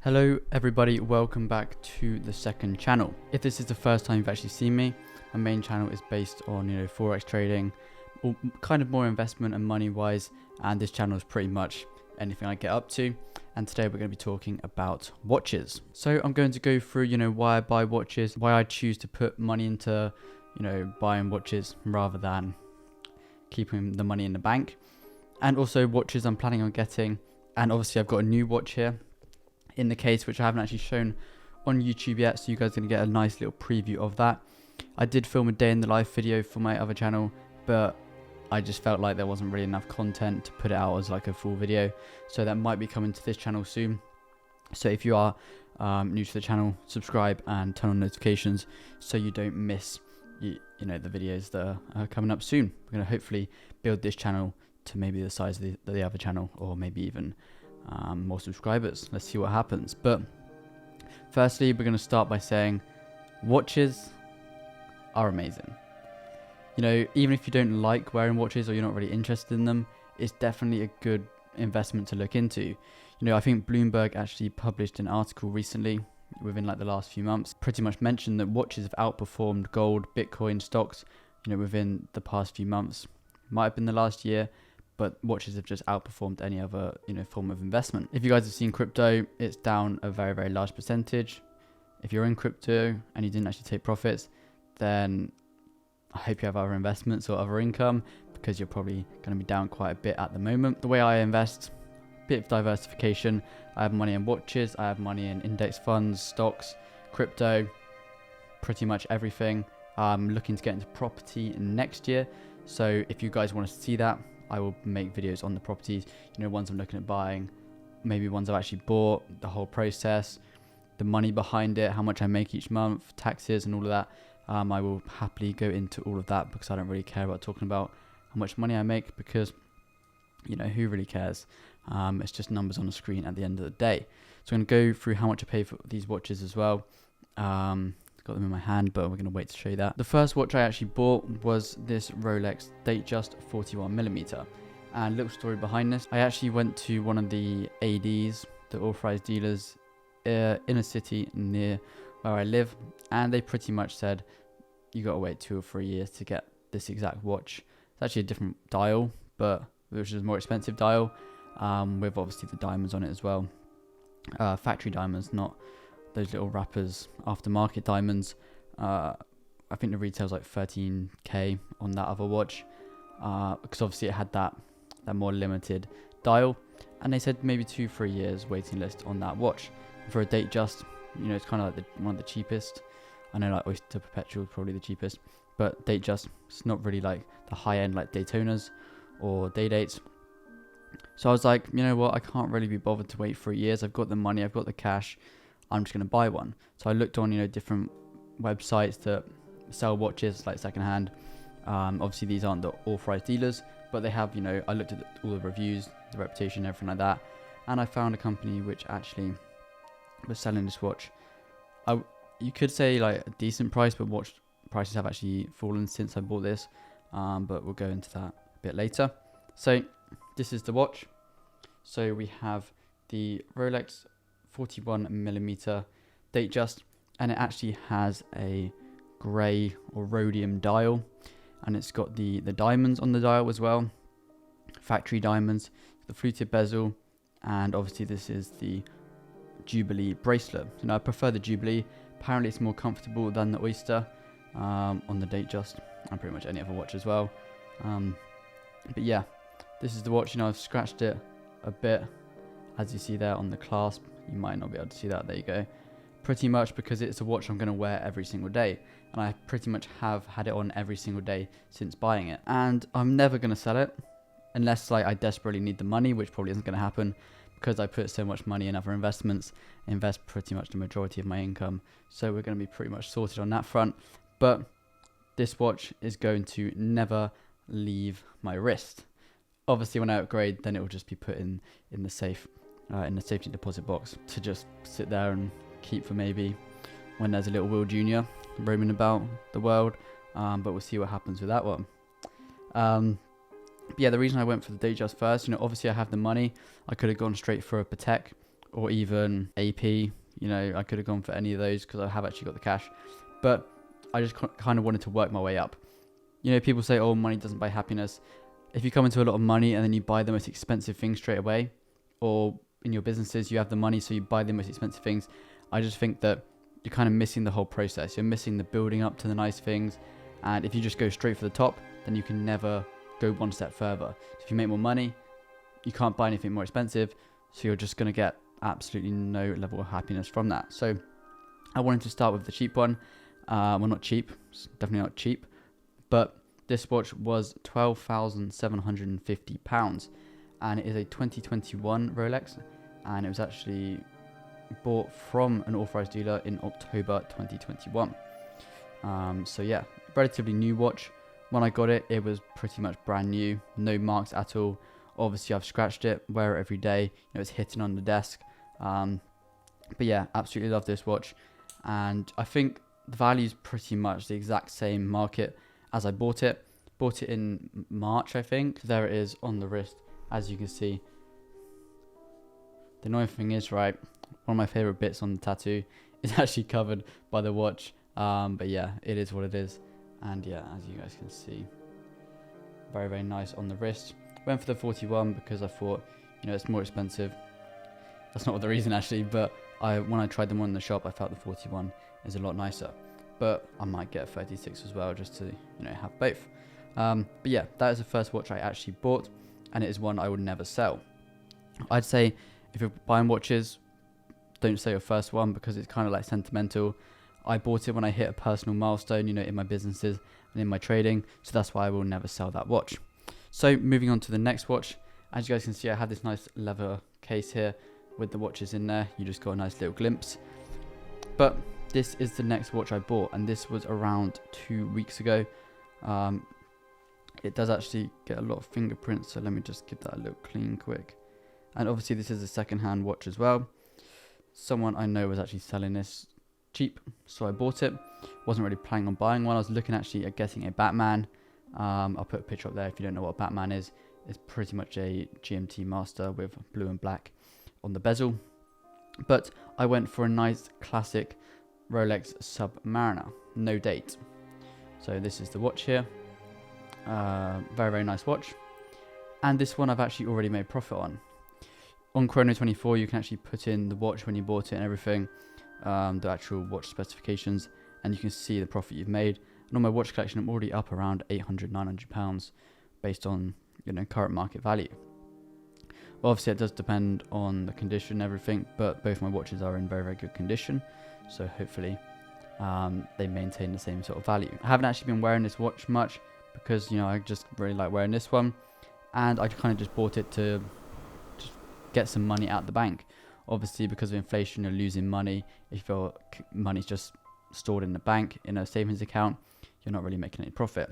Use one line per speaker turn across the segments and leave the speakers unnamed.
Hello everybody, welcome back to the second channel. If this is the first time you've actually seen me, my main channel is based on forex trading, or kind of more investment and money wise, and this channel is pretty much anything I get up to. And today we're going to be talking about watches. So I'm going to go through why I buy watches, why I choose to put money into buying watches rather than keeping the money in the bank, and also watches I'm planning on getting. And obviously I've got a new watch here in the case, which I haven't actually shown on YouTube yet, so you guys are going to get a nice little preview of that. I did film a day in the life video for my other channel, but I just felt like there wasn't really enough content to put it out as like a full video, so that might be coming to this channel soon. So if you are new to the channel, subscribe and turn on notifications so you don't miss the videos that are coming up soon. We're going to hopefully build this channel to maybe the size of the other channel, or maybe even more subscribers. Let's see what happens. But firstly, we're going to start by saying watches are amazing. Even if you don't like wearing watches or you're not really interested in them, it's definitely a good investment to look into. I think Bloomberg actually published an article recently, within like the last few months, pretty much mentioned that watches have outperformed gold, Bitcoin, stocks, within the past few months. Might have been the last year, but watches have just outperformed any other form of investment. If you guys have seen crypto, it's down a very, very large percentage. If you're in crypto and you didn't actually take profits, then I hope you have other investments or other income, because you're probably going to be down quite a bit at the moment. The way I invest, bit of diversification. I have money in watches, I have money in index funds, stocks, crypto, pretty much everything. I'm looking to get into property next year, so if you guys want to see that, I will make videos on the properties, ones I'm looking at buying, maybe ones I've actually bought, the whole process, the money behind it, how much I make each month, taxes and all of that. I will happily go into all of that, because I don't really care about talking about how much money I make, because who really cares? It's just numbers on the screen at the end of the day. So I'm going to go through how much I pay for these watches as well. Got them in my hand, but we're going to wait to show you that. The first watch I actually bought was this Rolex Datejust 41mm. And little story behind this, I actually went to one of the ADs, the authorized dealers, in a city near where I live, and they pretty much said you got to wait 2 or 3 years to get this exact watch. It's actually a different dial, but which is a more expensive dial, with obviously the diamonds on it as well, factory diamonds, not those little wrappers, aftermarket diamonds. I think the retail's like 13k on that other watch, because obviously it had that more limited dial, and they said maybe 2-3 years waiting list on that watch. For a Datejust, it's kind of like one of the cheapest. I know like Oyster Perpetual is probably the cheapest, but Datejust, it's not really like the high end like Daytonas or Day Dates. So I was like, you know what, I can't really be bothered to wait 3 years. I've got the money, I've got the cash, I'm just going to buy one. So I looked on different websites that sell watches like secondhand. Obviously these aren't the authorized dealers, but they have, I looked at all the reviews, the reputation, everything like that, and I found a company which actually was selling this watch. You could say like a decent price, but watch prices have actually fallen since I bought this, but we'll go into that a bit later. So this is the watch. So we have the Rolex 41mm Datejust, and it actually has a grey or rhodium dial, and it's got the diamonds on the dial as well, factory diamonds, the fluted bezel, and obviously this is the Jubilee bracelet. I prefer the Jubilee. Apparently it's more comfortable than the Oyster on the Datejust, and pretty much any other watch as well. But yeah, this is the watch. I've scratched it a bit, as you see there on the clasp. You might not be able to see that. There you go. Pretty much because it's a watch I'm going to wear every single day, and I pretty much have had it on every single day since buying it, and I'm never going to sell it unless like I desperately need the money, which probably isn't going to happen, because I put so much money in other investments, invest pretty much the majority of my income. So we're going to be pretty much sorted on that front. But this watch is going to never leave my wrist. Obviously when I upgrade, then it will just be put in the safe, in the safety deposit box, to just sit there and keep for maybe when there's a little Will Jr. roaming about the world. But we'll see what happens with that one.
yeah, the reason I went for the Datejust first, obviously I have the money. I could have gone straight for a Patek
or even AP. You know, I could have gone for any of those because I have actually got the cash, but I just kind of wanted to work my way up. You know, people say, oh, money doesn't buy happiness. If you come into a lot of money and then you buy the most expensive things straight away, or in your businesses, you have the money, so you buy the most expensive things, I just think that you're kind of missing the whole process. You're missing the building up to the nice things. And if you just go straight for the top, then you can never go one step further. So if you make more money, you can't buy anything more expensive. So you're just going to get absolutely no level of happiness from that. So I wanted to start with the cheap one. Well, not cheap, it's definitely not cheap, but this watch was £12,750, and it is a 2021 Rolex, and it was actually bought from an authorized dealer in October 2021. So yeah, relatively new watch. When I got it, it was pretty much brand new, no marks at all. Obviously, I've scratched it, wear it every day. You know, it's hitting on the desk. But yeah, absolutely love this watch, and I think the value is pretty much the exact same market as I bought it. Bought it in March, I think. There it is on the wrist, as you can see. The annoying thing is, right, one of my favorite bits on the tattoo is actually covered by the watch. But yeah, it is what it is. And yeah, as you guys can see, very, very nice on the wrist. Went for the 41 because I thought, you know, it's more expensive. That's not the reason actually, but when I tried them on in the shop, I felt the 41 is a lot nicer. But I might get a 36 as well, just to, you know, have both. But yeah, that is the first watch I actually bought, and it is one I would never sell. I'd say if you're buying watches, don't sell your first one because it's kind of like sentimental. I bought it when I hit a personal milestone, you know, in my businesses and in my trading. So that's why I will never sell that watch. So moving on to the next watch. As you guys can see, I have this nice leather case here with the watches in there. You just got a nice little glimpse. But this is the next watch I bought, and this was around 2 weeks ago. It does actually get a lot of fingerprints, so let me just give that a little clean quick. And obviously this is a second-hand watch as well. Someone I know was actually selling this cheap, so I bought it. Wasn't really planning on buying one. I was looking actually at getting a Batman. I'll put a picture up there if you don't know what a Batman is. It's pretty much a GMT master with blue and black on the bezel. But I went for a nice classic Rolex Submariner, no date. So this is the watch here. Very, very nice watch. And this one I've actually already made profit on. On Chrono24, you can actually put in the watch when you bought it and everything, the actual watch specifications, and you can see the profit you've made. And on my watch collection, I'm already up around £800-900 based on, you know, current market value. Well, obviously, it does depend on the condition and everything, but both my watches are in very, very good condition. So hopefully they maintain the same sort of value. I haven't actually been wearing this watch much because, you know, I just really like wearing this one. And I kind of just bought it to just get some money out the bank. Obviously, because of inflation, you're losing money. If your money's just stored in the bank, in a savings account, you're not really making any profit.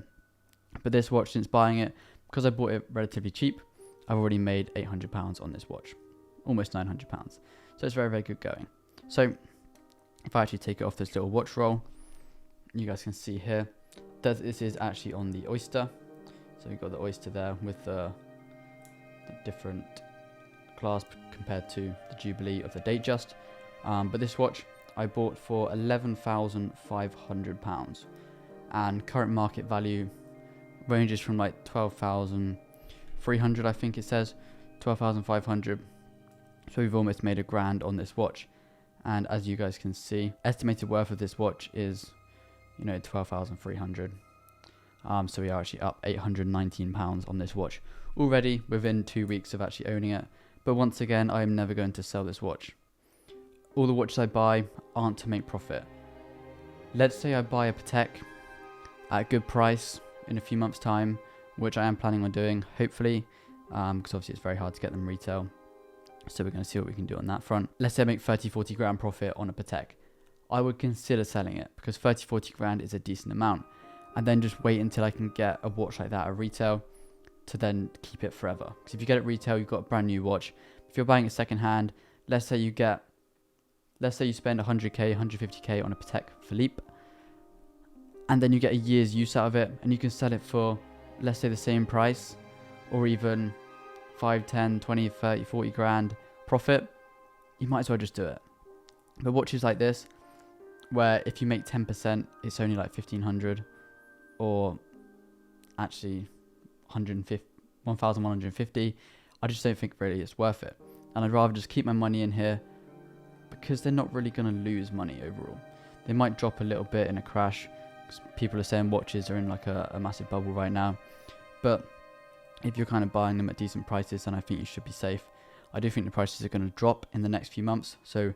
But this watch, since buying it, because I bought it relatively cheap, I've already made £800 on this watch. Almost £900. So it's very, very good going. So if I actually take it off this little watch roll, you guys can see here, this is actually on the Oyster. So we've got the Oyster there with the different clasp compared to the Jubilee of the Datejust. But this watch I bought for £11,500, and current market value ranges from like 12,300, I think it says, 12,500. So we've almost made £1,000 on this watch. And as you guys can see, estimated worth of this watch is, you know, 12,300. So we are actually up £819 on this watch already within 2 weeks of actually owning it. But once again, I am never going to sell this watch. All the watches I buy aren't to make profit. Let's say I buy a Patek at a good price in a few months' time, which I am planning on doing, hopefully, because obviously it's very hard to get them retail. So we're going to see what we can do on that front. Let's say I make 30-40 grand profit on a Patek. I would consider selling it because 30-40 grand is a decent amount. And then just wait until I can get a watch like that at retail to then keep it forever. Because if you get it retail, you've got a brand new watch. If you're buying it second hand, let's say you spend 100k, 150k on a Patek Philippe, and then you get a year's use out of it, and you can sell it for, let's say, the same price, or even 5, 10, 20, 30, 40 grand profit. you might as well just do it. But watches like this, where if you make 10%, it's only like 1,500, or actually 1,150. I just don't think really it's worth it. And I'd rather just keep my money in here, because they're not really going to lose money overall. They might drop a little bit in a crash, because people are saying watches are in like a massive bubble right now. But if you're kind of buying them at decent prices, then I think you should be safe. I do think the prices are going to drop in the next few months, so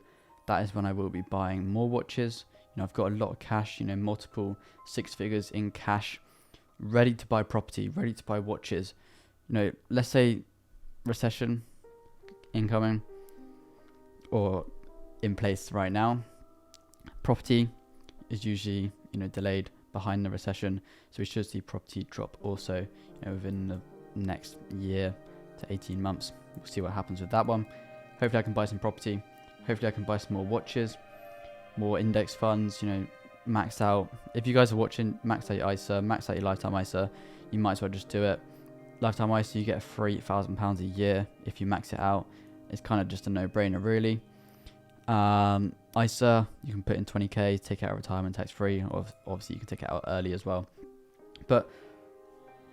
that is when I will be buying more watches. You know, I've got a lot of cash, you know, multiple 6 figures in cash, ready to buy property, ready to buy watches. You know, let's say recession incoming or in place right now. Property is usually, you know, delayed behind the recession, so we should see property drop also, you know, within the next year to 18 months. We'll see what happens with that one. Hopefully I can buy some property. Hopefully I can buy some more watches, more index funds, you know, max out. If you guys are watching, max out your ISA, max out your lifetime ISA. You might as well just do it. Lifetime ISA, you get a free £1,000 a year if you max it out. It's kind of just a no-brainer, really. ISA, you can put in 20k, take it out of retirement tax free, or obviously you can take it out early as well. But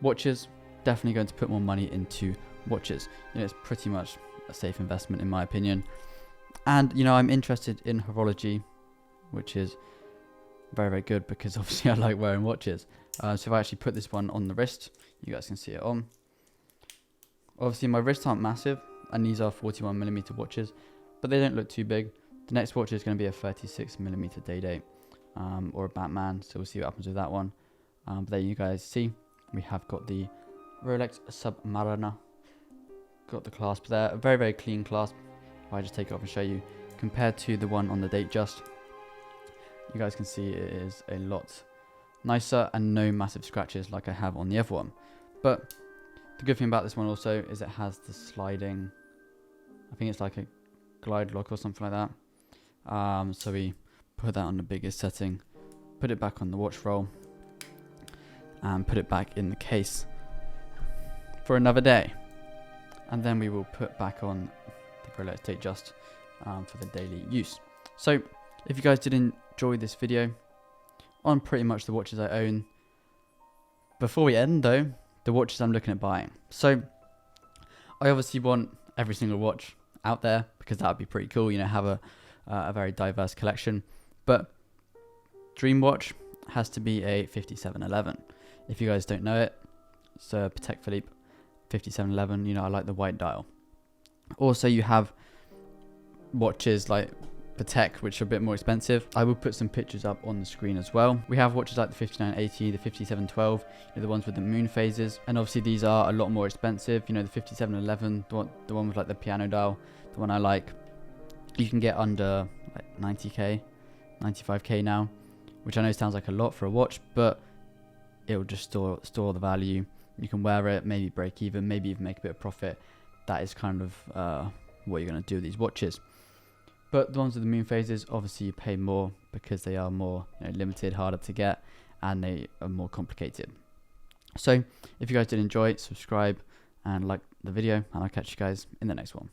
watches, definitely going to put more money into watches. You know, it's pretty much a safe investment in my opinion. And you know, I'm interested in horology, which is very, very good, because obviously I like wearing watches. So if I actually put this one on the wrist, you guys can see it on. Obviously my wrists aren't massive, and these are 41mm watches, but they don't look too big. The next watch is going to be a 36mm day date, or a Batman, so we'll see what happens with that one. But there you guys see, we have got the Rolex Submariner. Got the clasp there, a very, very clean clasp. If I just take it off and show you, compared to the one on the date just, you guys can see it is a lot nicer and no massive scratches like I have on the other one. But the good thing about this one also is it has the sliding, I think it's like a glide lock or something like that. So we put that on the biggest setting, put it back on the watch roll, and put it back in the case for another day. And then we will put back on the Rolex Date Just for the daily use. So if you guys did enjoy this video on pretty much the watches I own, before we end though, the watches I'm looking at buying. So I obviously want every single watch out there, because that would be pretty cool, you know, have a very diverse collection. But dream watch has to be a 5711. If you guys don't know it, it's a Patek Philippe 5711. You know, I like the white dial. Also, you have watches like Patek, which are a bit more expensive. I will put some pictures up on the screen as well. We have watches like the 5980, the 5712, you know, the ones with the moon phases, and obviously these are a lot more expensive. You know, the 5711, the one with like the piano dial, the one I like, you can get under like 90k, 95k now, which I know sounds like a lot for a watch, but it will just store the value. You can wear it, maybe break even, maybe even make a bit of profit. That is kind of what you're going to do with these watches. But the ones with the moon phases, obviously you pay more, because they are more, you know, limited, harder to get, and they are more complicated. So if you guys did enjoy, subscribe and like the video, and I'll catch you guys in the next one.